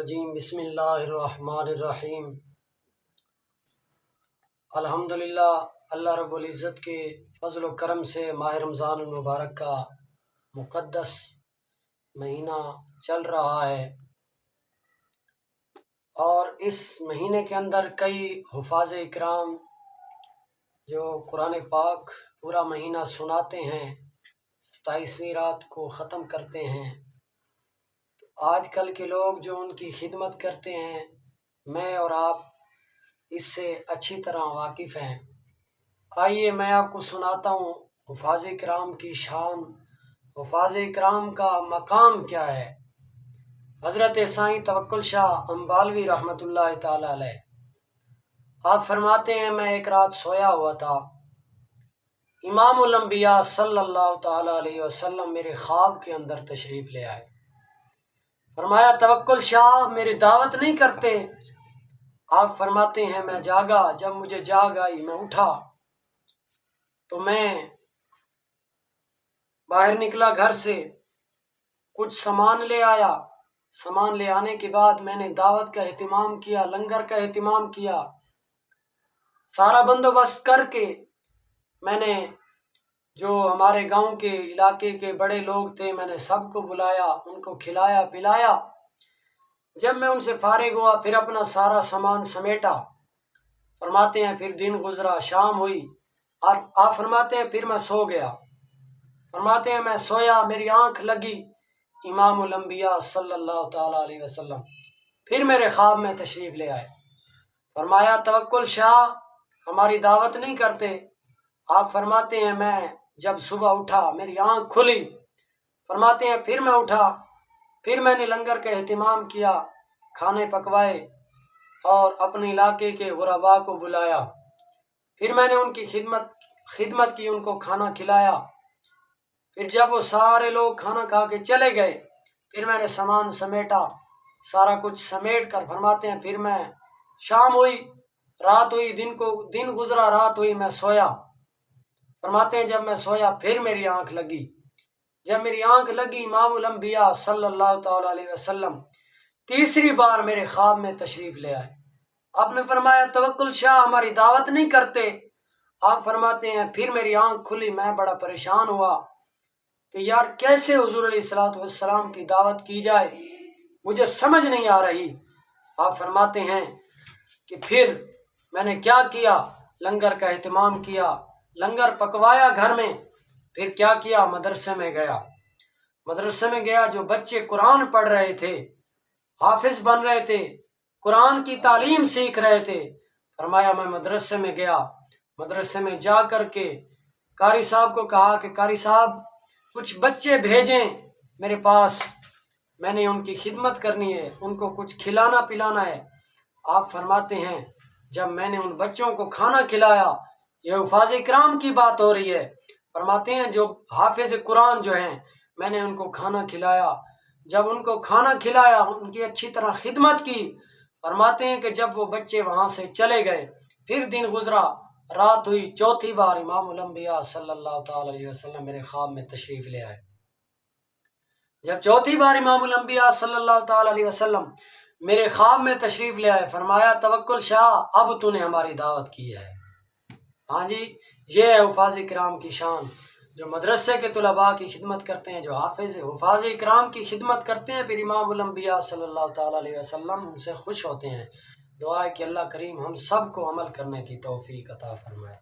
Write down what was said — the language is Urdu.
الرجیم بسم اللہ الرحمن الرحیم۔ الحمدللہ، اللہ رب العزت کے فضل و کرم سے ماہ رمضان المبارک کا مقدس مہینہ چل رہا ہے، اور اس مہینے کے اندر کئی حفاظ اکرام جو قرآن پاک پورا مہینہ سناتے ہیں، 27ویں رات کو ختم کرتے ہیں۔ آج کل کے لوگ جو ان کی خدمت کرتے ہیں، میں اور آپ اس سے اچھی طرح واقف ہیں۔ آئیے میں آپ کو سناتا ہوں حفاظ کرام کی شان، حفاظ کرام کا مقام کیا ہے۔ حضرت سائیں توکل شاہ امبالوی رحمۃ اللہ تعالی علیہ آپ فرماتے ہیں، میں ایک رات سویا ہوا تھا، امام الانبیاء صلی اللہ تعالی علیہ وسلم میرے خواب کے اندر تشریف لے آئے۔ فرمایا توکل شاہ میری دعوت نہیں کرتے؟ آپ فرماتے ہیں میں جاگا، جب مجھے جاگ آئی میں اٹھا تو میں باہر نکلا گھر سے، کچھ سامان لے آیا۔ سامان لے آنے کے بعد میں نے دعوت کا اہتمام کیا، لنگر کا اہتمام کیا، سارا بندوبست کر کے میں نے جو ہمارے گاؤں کے علاقے کے بڑے لوگ تھے میں نے سب کو بلایا، ان کو کھلایا پلایا۔ جب میں ان سے فارغ ہوا پھر اپنا سارا سامان سمیٹا۔ فرماتے ہیں پھر دن گزرا، شام ہوئی، اور آپ فرماتے ہیں پھر میں سو گیا۔ فرماتے ہیں میں سویا، میری آنکھ لگی، امام الانبیاء صلی اللہ تعالی علیہ وسلم پھر میرے خواب میں تشریف لے آئے۔ فرمایا توکل شاہ ہماری دعوت نہیں کرتے؟ آپ فرماتے ہیں میں جب صبح اٹھا میری آنکھ کھلی، فرماتے ہیں پھر میں اٹھا، پھر میں نے لنگر کا اہتمام کیا، کھانے پکوائے اور اپنے علاقے کے غرباء کو بلایا، پھر میں نے ان کی خدمت کی، ان کو کھانا کھلایا۔ پھر جب وہ سارے لوگ کھانا کھا کے چلے گئے پھر میں نے سامان سمیٹا، سارا کچھ سمیٹ کر فرماتے ہیں پھر میں شام ہوئی، رات ہوئی، دن گزرا، رات ہوئی، میں سویا۔ فرماتے ہیں جب میں سویا پھر میری آنکھ لگی، جب میری آنکھ لگی امام الانبیاء صلی اللہ تعالی علیہ وسلم تیسری بار میرے خواب میں تشریف لے آئے۔ آپ نے فرمایا توکل شاہ ہماری دعوت نہیں کرتے؟ آپ فرماتے ہیں پھر میری آنکھ کھلی، میں بڑا پریشان ہوا کہ یار کیسے حضور علیہ الصلوۃ والسلام کی دعوت کی جائے، مجھے سمجھ نہیں آ رہی۔ آپ فرماتے ہیں کہ پھر میں نے کیا کیا، لنگر کا اہتمام کیا، لنگر پکوایا گھر میں، پھر کیا کیا، مدرسے میں گیا۔ مدرسے میں گیا، جو بچے قرآن پڑھ رہے تھے، حافظ بن رہے تھے، قرآن کی تعلیم سیکھ رہے تھے، فرمایا میں مدرسے میں گیا۔ مدرسے میں جا کر کے قاری صاحب کو کہا کہ قاری صاحب کچھ بچے بھیجیں میرے پاس، میں نے ان کی خدمت کرنی ہے، ان کو کچھ کھلانا پلانا ہے۔ آپ فرماتے ہیں جب میں نے ان بچوں کو کھانا کھلایا، یہ حفاظ کرام کی بات ہو رہی ہے، فرماتے ہیں جو حافظ قرآن جو ہیں میں نے ان کو کھانا کھلایا۔ جب ان کو کھانا کھلایا، ان کی اچھی طرح خدمت کی، فرماتے ہیں کہ جب وہ بچے وہاں سے چلے گئے پھر دن گزرا، رات ہوئی، چوتھی بار امام الانبیاء صلی اللہ تعالی علیہ وسلم میرے خواب میں تشریف لے آئے۔ جب چوتھی بار امام الانبیاء صلی اللہ تعالی علیہ وسلم میرے خواب میں تشریف لے آئے، فرمایا توکل شاہ اب تو نے ہماری دعوت کی ہے۔ ہاں جی، یہ ہے حفاظ کرام کی شان، جو مدرسے کے طلباء کی خدمت کرتے ہیں، جو حفاظ کرام کی خدمت کرتے ہیں، پھر امام الانبیاء صلی اللہ تعالی علیہ وسلم ان سے خوش ہوتے ہیں۔ دعا ہے کہ اللہ کریم ہم سب کو عمل کرنے کی توفیق عطا فرمائے۔